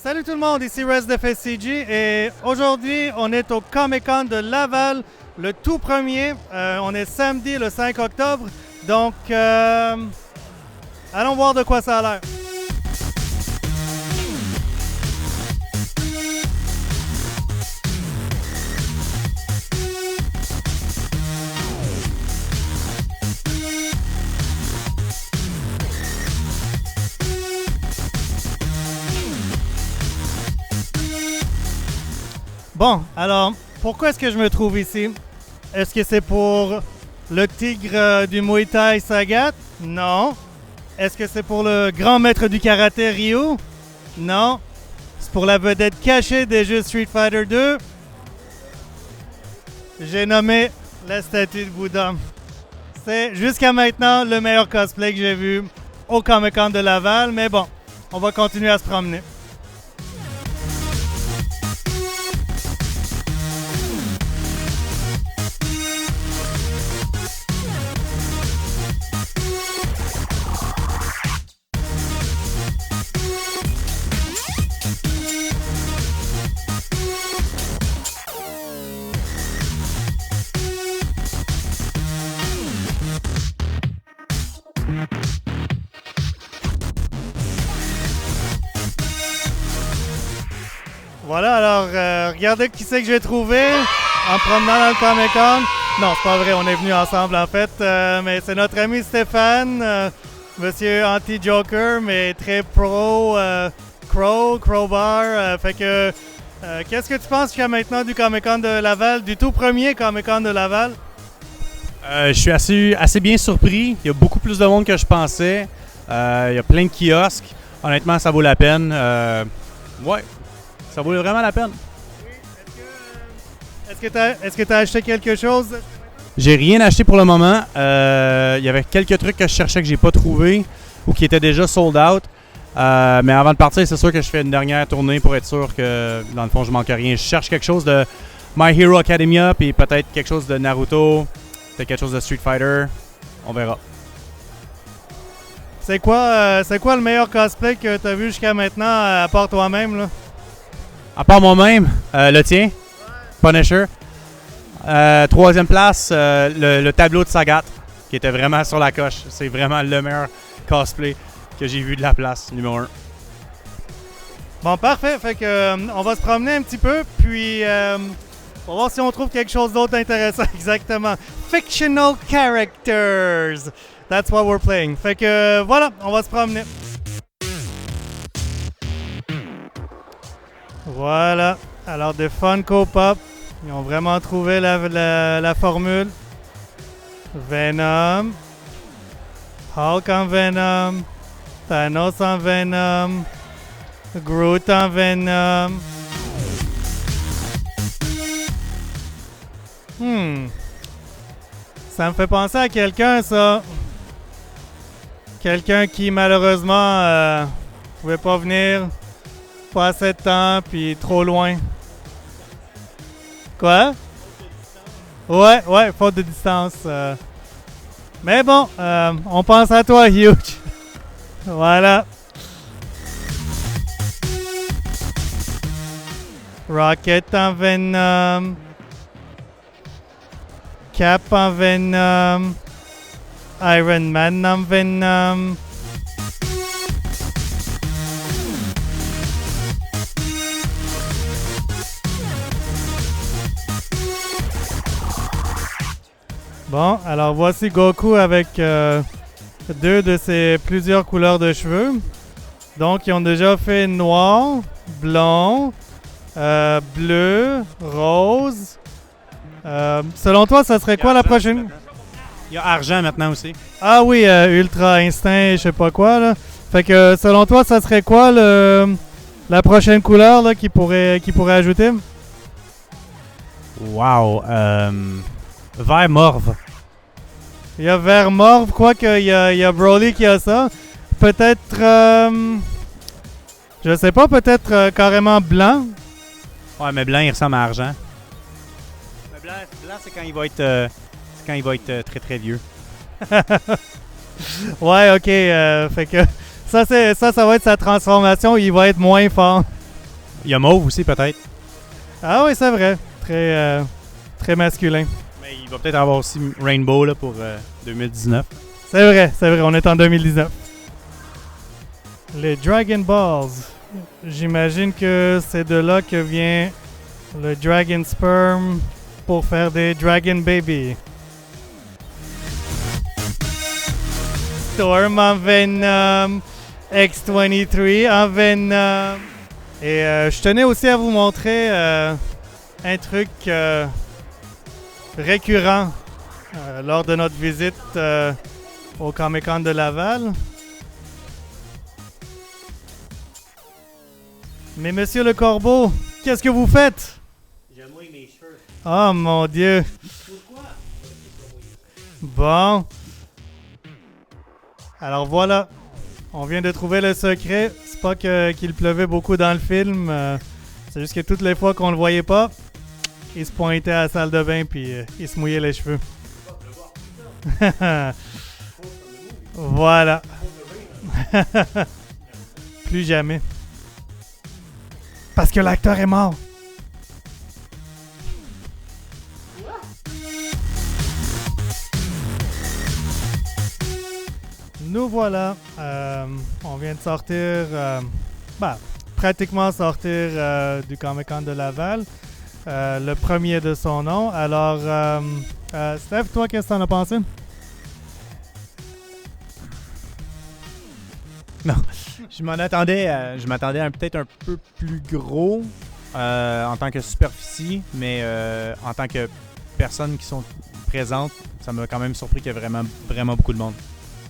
Salut tout le monde, ici Rez de FSCG et aujourd'hui on est au Comic-Con de Laval, le tout premier. On est samedi le 5 octobre, donc allons voir de quoi ça a l'air. Bon, alors, pourquoi est-ce que je me trouve ici? Est-ce que c'est pour le tigre du Muay Thai Sagat? Non. Est-ce que c'est pour le grand maître du karaté Ryu? Non. C'est pour la vedette cachée des jeux Street Fighter 2? J'ai nommé la statue de Bouddha. C'est jusqu'à maintenant le meilleur cosplay que j'ai vu au Comic-Con de Laval, mais bon, on va continuer à se promener. Voilà, alors regardez qui c'est que j'ai trouvé en promenant dans le Comic-Con. Non, c'est pas vrai, on est venus ensemble en fait, mais c'est notre ami Stéphane, monsieur anti-Joker, mais très pro Crowbar. Fait que, qu'est-ce que tu penses jusqu'à maintenant du Comic-Con de Laval, du tout premier Comic-Con de Laval? Je suis assez bien surpris. Il y a beaucoup plus de monde que je pensais. Il y a plein de kiosques. Honnêtement, ça vaut la peine. Ouais, ça vaut vraiment la peine. Est-ce que tu as acheté quelque chose? J'ai rien acheté pour le moment. Il y avait quelques trucs que je cherchais que j'ai pas trouvé ou qui étaient déjà sold out. Mais avant de partir, c'est sûr que je fais une dernière tournée pour être sûr que, dans le fond, je manque rien. Je cherche quelque chose de My Hero Academia, puis peut-être quelque chose de Naruto, peut-être quelque chose de Street Fighter. On verra. C'est quoi le meilleur cosplay que tu as vu jusqu'à maintenant, à part toi-même, là? À part moi-même, le tien, Punisher. Troisième place, le tableau de Sagat, qui était vraiment sur la coche. C'est vraiment le meilleur cosplay que j'ai vu de la place, numéro 1. Bon, parfait. Fait que on va se promener un petit peu, puis on va voir si on trouve quelque chose d'autre intéressant. Exactement. Fictional characters. That's what we're playing. Fait que voilà, on va se promener. Voilà. Alors, des Funko Pop. Ils ont vraiment trouvé la formule. Venom. Hulk en Venom. Thanos en Venom. Groot en Venom. Ça me fait penser à quelqu'un, ça. Quelqu'un qui, malheureusement, pouvait pas venir. Pas assez de temps, puis trop loin. Quoi? Ouais, faute de distance. Mais bon, on pense à toi, Huge. Voilà. Rocket en Venom. Cap en Venom. Iron Man en Venom. Bon, alors voici Goku avec deux de ses plusieurs couleurs de cheveux. Donc, ils ont déjà fait noir, blond, bleu, rose. Selon toi, ça serait quoi la prochaine? Il y a argent maintenant aussi. Ah oui, Ultra Instinct, je sais pas quoi, là. Fait que, selon toi, ça serait quoi la prochaine couleur là, qui pourrait ajouter? Wow. Vert morve. Il y a vert morve, quoique il y a Broly qui a ça. Peut-être, je sais pas, peut-être carrément blanc. Ouais, mais blanc, il ressemble à argent. Mais blanc c'est quand il va être très très vieux. Ouais, ok. Fait que ça va être sa transformation. Il va être moins fort. Il y a Mauve aussi, peut-être. Ah oui, c'est vrai. Très masculin. Mais il va peut-être avoir aussi Rainbow là, pour 2019. C'est vrai, on est en 2019. Les Dragon Balls. J'imagine que c'est de là que vient le Dragon Sperm pour faire des Dragon Baby. Storm en Venom, X-23 en Venom. Et je tenais aussi à vous montrer un truc récurrent lors de notre visite au Comic-Con de Laval. Mais Monsieur le Corbeau, qu'est-ce que vous faites? J'ai mouillé mes cheveux. Oh mon Dieu! Pourquoi? Bon. Alors voilà, on vient de trouver le secret. C'est pas qu'il pleuvait beaucoup dans le film. C'est juste que toutes les fois qu'on le voyait pas, il se pointait à la salle de bain puis il se mouillait les cheveux. Voilà. Plus jamais. Parce que l'acteur est mort. Nous voilà. On vient de sortir, pratiquement sortir du Comic-Con de Laval. Le premier de son nom. Alors, Steph, toi, qu'est-ce que t'en as pensé? Non, je m'attendais à peut-être un peu plus gros en tant que superficie, mais en tant que personnes qui sont présentes, ça m'a quand même surpris qu'il y a vraiment beaucoup de monde.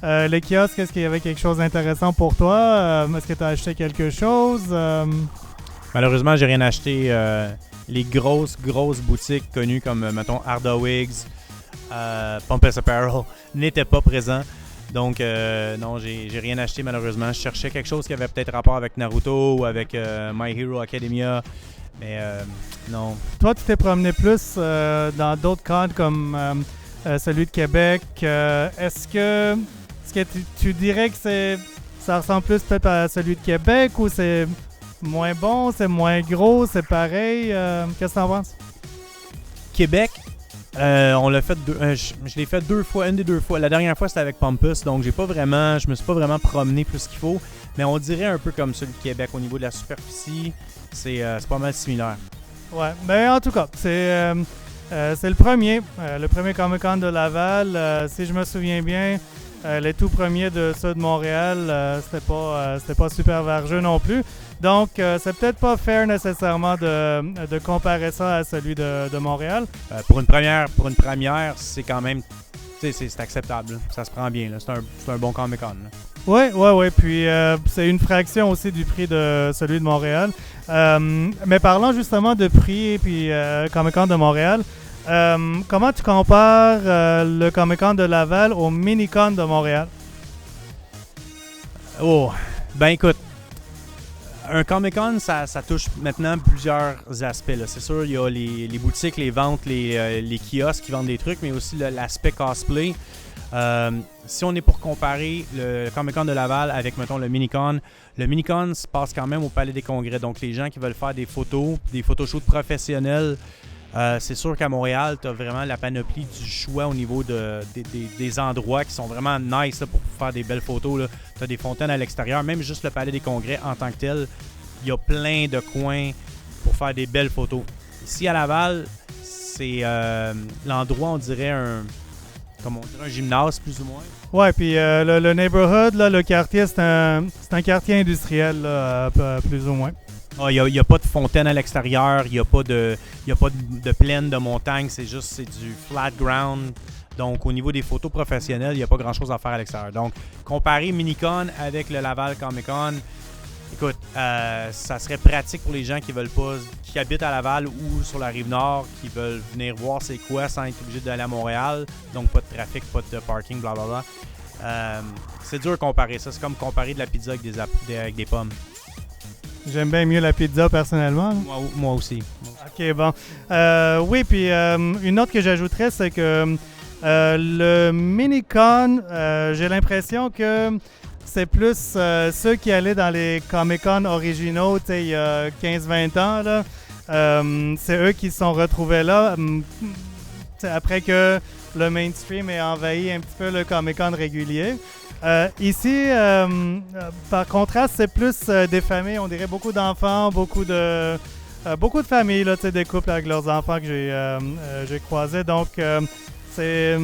Les kiosques, est-ce qu'il y avait quelque chose d'intéressant pour toi? Est-ce que tu as acheté quelque chose? Malheureusement, j'ai rien acheté. Les grosses boutiques connues comme, mettons, Ardawigs, Pompous Apparel n'étaient pas présents. Donc, non, j'ai rien acheté malheureusement. Je cherchais quelque chose qui avait peut-être rapport avec Naruto ou avec My Hero Academia. Mais non. Toi, tu t'es promené plus dans d'autres cadres comme celui de Québec. Est-ce que tu dirais que ça ressemble plus peut-être à celui de Québec ou c'est moins bon, c'est moins gros, c'est pareil? Qu'est-ce que t'en penses? Québec, on l'a fait je l'ai fait une des deux fois. La dernière fois, c'était avec Pompous, donc je me suis pas vraiment promené plus qu'il faut. Mais on dirait un peu comme celui de Québec au niveau de la superficie. C'est pas mal similaire. Ouais, mais en tout cas, c'est le premier Comic-Con de Laval. Si je me souviens bien, les tout premiers de ceux de Montréal, c'était pas super vergeux non plus. Donc, c'est peut-être pas fair nécessairement de comparer ça à celui de Montréal. Pour une première, c'est quand même, c'est acceptable. Là. Ça se prend bien. Là. C'est un bon Comic-Con. Oui. Puis, c'est une fraction aussi du prix de celui de Montréal. Mais parlant justement de prix et puis Comic-Con de Montréal, comment tu compares le Comic-Con de Laval au Mini-Con de Montréal? Oh, ben écoute, un Comic-Con, ça touche maintenant plusieurs aspects. Là. C'est sûr, il y a les boutiques, les ventes, les kiosques qui vendent des trucs, mais aussi l'aspect cosplay. Si on est pour comparer le Comic-Con de Laval avec, mettons, le Mini-Con se passe quand même au Palais des Congrès. Donc, les gens qui veulent faire des photoshoots professionnels, c'est sûr qu'à Montréal, tu as vraiment la panoplie du choix au niveau des endroits qui sont vraiment nice là, pour faire des belles photos. Tu as des fontaines à l'extérieur, même juste le Palais des Congrès en tant que tel, il y a plein de coins pour faire des belles photos. Ici à Laval, c'est l'endroit, on dirait un gymnase plus ou moins. Ouais, puis le neighborhood, là, le quartier, c'est un quartier industriel, là, plus ou moins. Il n'y a pas de fontaine à l'extérieur, il n'y a pas de plaine de montagne, c'est du flat ground. Donc, au niveau des photos professionnelles, il n'y a pas grand-chose à faire à l'extérieur. Donc, comparer Mini-Con avec le Laval Comic-Con, écoute, ça serait pratique pour les gens qui habitent à Laval ou sur la Rive-Nord, qui veulent venir voir c'est quoi sans être obligés d'aller à Montréal. Donc, pas de trafic, pas de parking, blablabla. C'est dur de comparer ça. C'est comme comparer de la pizza avec des pommes. J'aime bien mieux la pizza, personnellement. Moi aussi. OK, bon. Oui, puis une autre que j'ajouterais, c'est que le Mini-Con, j'ai l'impression que c'est plus ceux qui allaient dans les Comic-Con originaux, tu sais, il y a 15-20 ans, là. C'est eux qui se sont retrouvés là. Après que le mainstream ait envahi un petit peu le Comic-Con régulier. Ici, par contraste, c'est plus des familles, on dirait beaucoup d'enfants, beaucoup de familles, là, des couples avec leurs enfants que j'ai croisés. Donc, c'est...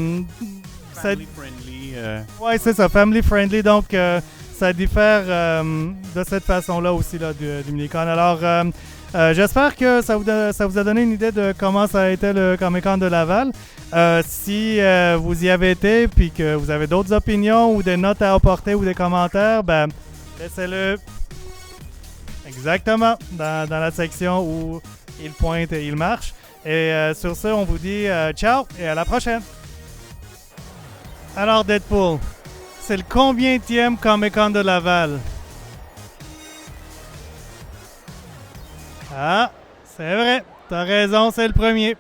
Family friendly. Ouais, c'est ça, family friendly. Donc, ça diffère de cette façon-là aussi là, du Minicon. Alors, j'espère que ça vous a donné une idée de comment ça a été le Comic-Con de Laval. Si vous y avez été puis que vous avez d'autres opinions ou des notes à apporter ou des commentaires, ben, laissez-le exactement dans la section où il pointe et il marche. Et sur ce, on vous dit ciao et à la prochaine. Alors Deadpool, c'est le combienième Comic-Con de Laval? Ah, c'est vrai, t'as raison, c'est le premier.